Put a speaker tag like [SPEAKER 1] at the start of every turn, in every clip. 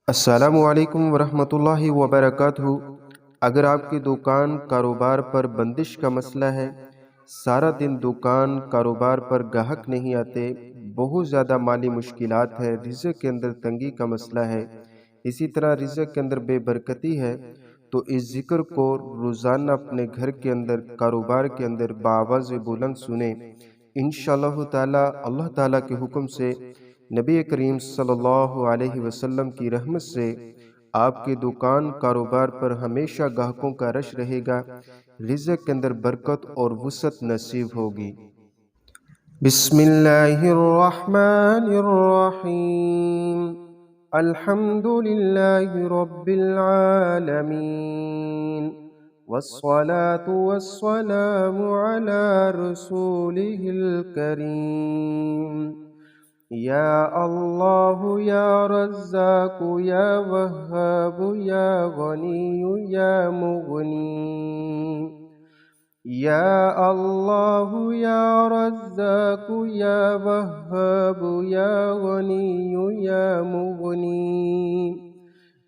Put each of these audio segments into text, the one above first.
[SPEAKER 1] अस्सलामुअलैकुम वरहमतुल्लाहि वबरकातुहू। अगर आपकी दुकान कारोबार पर बंदिश का मसला है, सारा दिन दुकान कारोबार पर ग्राहक नहीं आते, बहुत ज़्यादा माली मुश्किलात है, रिज़्क़ के अंदर तंगी का मसला है, इसी तरह रिज़्क़ के अंदर बेबरकती है, तो इस ज़िक्र को रोज़ाना अपने घर के अंदर कारोबार के अंदर बाआवाज़ बुलंद सुने। इंशाअल्लाह ताला अल्लाह ताला के हुक्म से नबी करीम सल्लल्लाहु अलैहि वसल्लम की रहमत से आपकी दुकान कारोबार पर हमेशा ग्राहकों का रश रहेगा, रिज़्क़ के अंदर बरकत और वुसअत नसीब होगी। बिस्मिल्लाहिर्रहमानिर्रहीम। अल्हम्दुलिल्लाहि रब्बिल आलमीन वस्सलातु वस्सलामु अला रसूलिहिल करीम। या अल्लाह या रज़्ज़ाक़ या वह्हाब या गनी या मुग़नी। या अल्लाह या रज़्ज़ाक़ या वह्हाब या गनी या मुग़नी।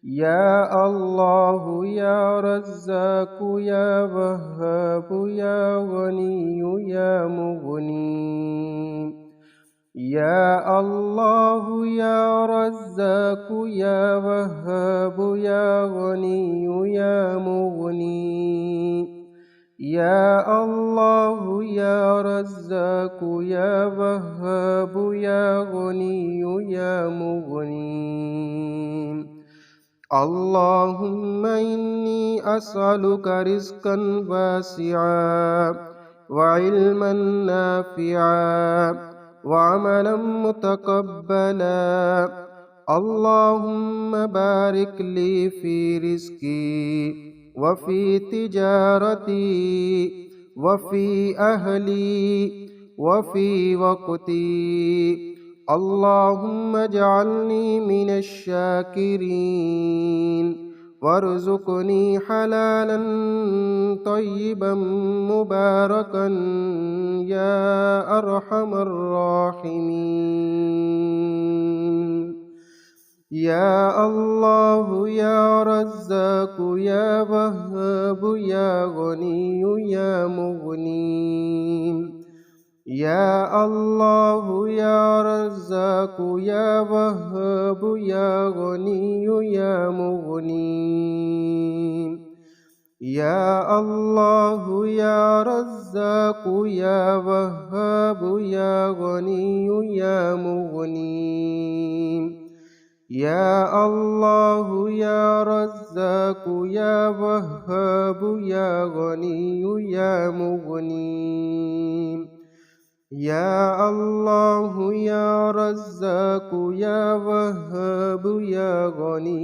[SPEAKER 1] या अल्लाह या रज़्ज़ाक़ या वह्हाब या गनी या मुग़नी। या अल्लाह या रज़्ज़ाक़ या वह्हाब या गनी या मुग़नी। या अल्लाह या रज़्ज़ाक़ या वह्हाब या गनी या मुग़नी। अल्लाहुम्मा इन्नी अस्अलुका रिज़्क़न वासिअन व इल्मन नाफ़िअन व अमलन मुतक़ब्बलन। अल्लाहुम्मा बारिक ली फ़ी रिज़्क़ी व फ़ी तिजारती व फ़ी अहली व फ़ी वक़्ती। अल्लाहुम्मा जअलनी मिनश्शाकिरीन वरज़ुक़नी हलालन तय्यिबन मुबारकन या अरहमर राहिमीन। या अल्लाह या रज़्ज़ाक़ या वह्हाब या गनी या मुग़नी। या अल्लाह या रज़्ज़ाक़ या वह्हाब या गनी या मुग़नी। या अल्लाह या रज़्ज़ाक़ या वह्हाब या गनी या मुग़नी। या अल्लाह या रज़्ज़ाक़ या वह्हाब या गनी या मुग़नी। या अल्लाह या रज़्ज़ाक़ या वह्हाब या गनी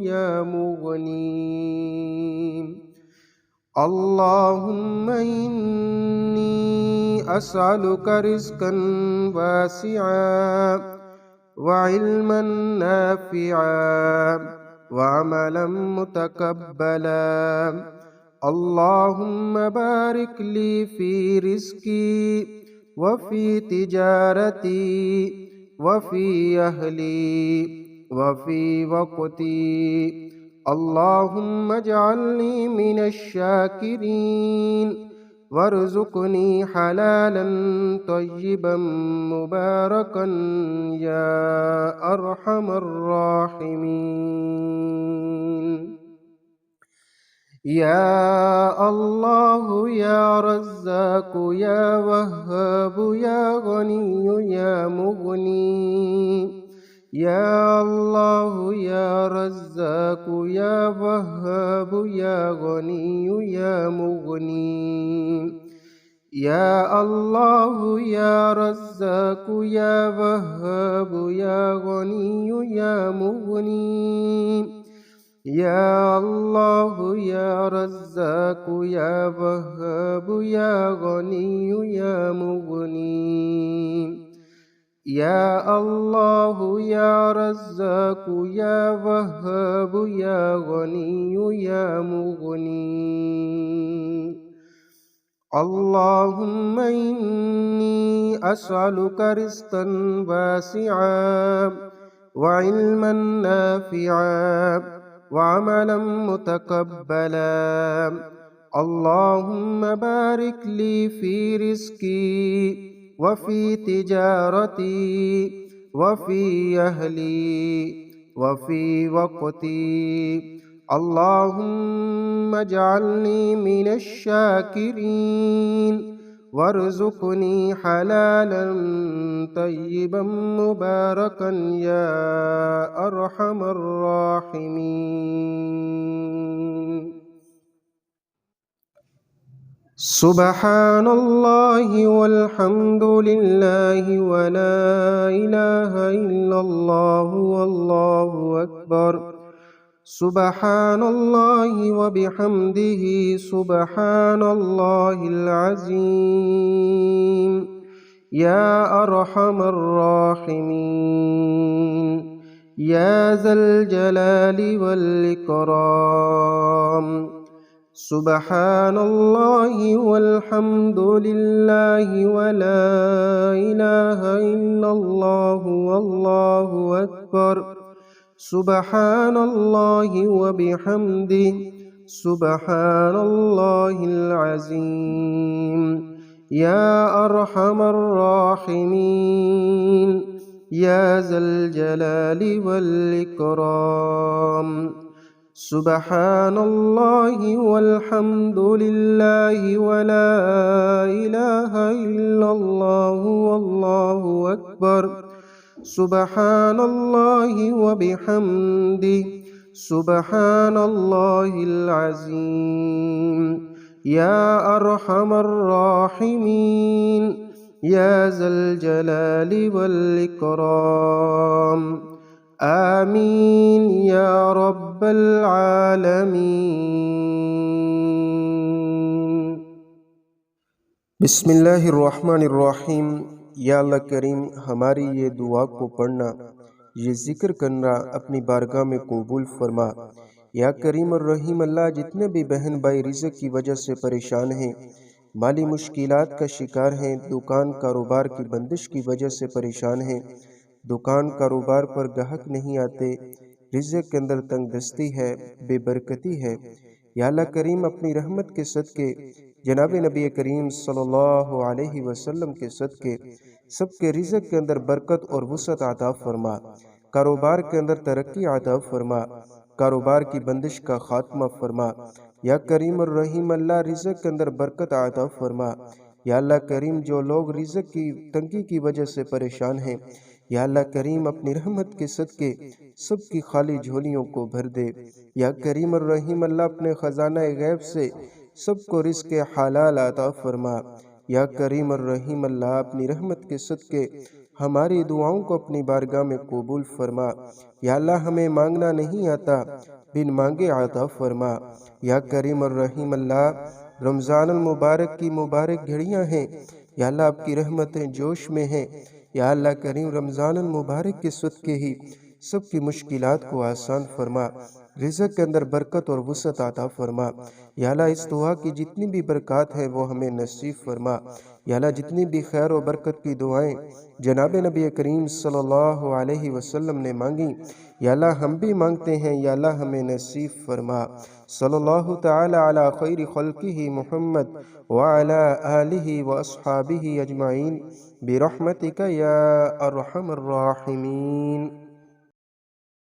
[SPEAKER 1] या मुग़नी। अल्लाहुम्मा इन्नी अस्अलुका रिज़्क़न वासिअन व इल्मन नाफ़िअन व अमलन मुतक़ब्बलन। अल्लाहुम्मा बारिक ली फ़ी रिज़्क़ी व फ़ी तिजारती व फ़ी अहली व फ़ी वक़्ती। अल्लाहुम्मा जअलनी मिनश्शाकिरीन वरज़ुक़नी हलालन तय्यिबन मुबारकन या अरहमर राहिमीन। या अल्लाह या रज़्ज़ाक़ या वह्हाब या गनी या मुग़नी। या अल्लाह या रज़्ज़ाक़ या वह्हाब या गनी या मुग़नी। या अल्लाह या रज़्ज़ाक़ या वह्हाब या गनी या मुग़नी। या अल्लाह या रज़्ज़ाक़ या वह्हाब या गनी या मुग़नी। या अल्लाह या रज़्ज़ाक़ या वह्हाब या गनी या मुग़नी। अल्लाहुम्मा इन्नी अस्अलुका रिज़्क़न वासिअन وعلما نافعا وعملا متقبلا. اللهم بارك لي في رزقي وفي تجارتي وفي أهلي وفي وقتي. اللهم اجعلني من الشاكرين وارزقني حلالا طيبا مباركا يا أرحم الراحمين. سبحان الله والحمد لله ولا إله إلا الله والله أكبر. سبحان الله وبحمده سبحان الله العظيم. يا أرحم الراحمين يا ذا الجلال والإكرام. سبحان الله والحمد لله ولا إله إلا الله والله أكبر. سبحان الله وبحمده سبحان الله العظيم. يا أرحم الراحمين يا ذا الجلال والإكرام. سبحان الله والحمد لله ولا إله إلا الله والله أكبر. سبحان الله وبحمده سبحان الله العظيم. يا أرحم الراحمين يا ذا الجلال والإكرام. آمين يا رب العالمين. بسم اللہ الرحمن الرحیم. یا اللہ کریم ہماری یہ دعا کو پڑھنا، یہ ذکر کرنا اپنی بارگاہ میں قبول فرما. یا کریم الرحیم اللہ جتنے بھی بہن بھائی رزق کی وجہ سے پریشان ہیں، مالی مشکلات کا شکار ہیں، دکان کاروبار کی بندش کی وجہ سے پریشان ہیں، دکان کاروبار پر گاہک نہیں آتے، رزق کے اندر تنگ دستی ہے، بے برکتی ہے، یا اللہ کریم اپنی رحمت کے صدقے جناب نبی کریم صلی اللہ علیہ وسلم کے صدقے سب کے رزق کے اندر برکت اور وسعت عطا فرما، کاروبار کے اندر ترقی عطا فرما، کاروبار کی بندش کا خاتمہ فرما. یا کریم الرحیم اللہ رزق کے اندر برکت عطا فرما. یا اللہ کریم جو لوگ رزق کی تنگی کی وجہ سے پریشان ہیں، یا اللہ کریم اپنی رحمت کے صدقے سب کی خالی جھولیوں کو بھر دے. یا کریم الرحیم اللہ اپنے خزانہ غیب سے سب کو رزق حلال عطا فرما. یا کریم الرحیم اللہ اپنی رحمت کے صدقے ہماری دعاؤں کو اپنی بارگاہ میں قبول فرما. یا اللہ ہمیں مانگنا نہیں آتا، بن مانگے عطا فرما. یا کریم الرحیم اللہ رمضان المبارک کی مبارک گھڑیاں ہیں، یا اللہ آپ کی رحمتیں جوش میں ہیں. یا اللہ کریم رمضان المبارک کے صدقے ہی سب کی مشکلات کو آسان فرما، رزق کے اندر برکت اور وسعت عطا فرما. یا اللہ اس دعا کی جتنی بھی برکات ہیں وہ ہمیں نصیب فرما. یا اللہ جتنی بھی خیر و برکت کی دعائیں جناب نبی کریم صلی اللہ علیہ وسلم نے مانگی، یا اللہ ہم بھی مانگتے ہیں، یا اللہ ہمیں نصیب فرما. صلی اللہ تعالی علی خیر خلقہ محمد وعلی آلہ واصحابہ اجمعین برحمتک یا ارحم الراحمین.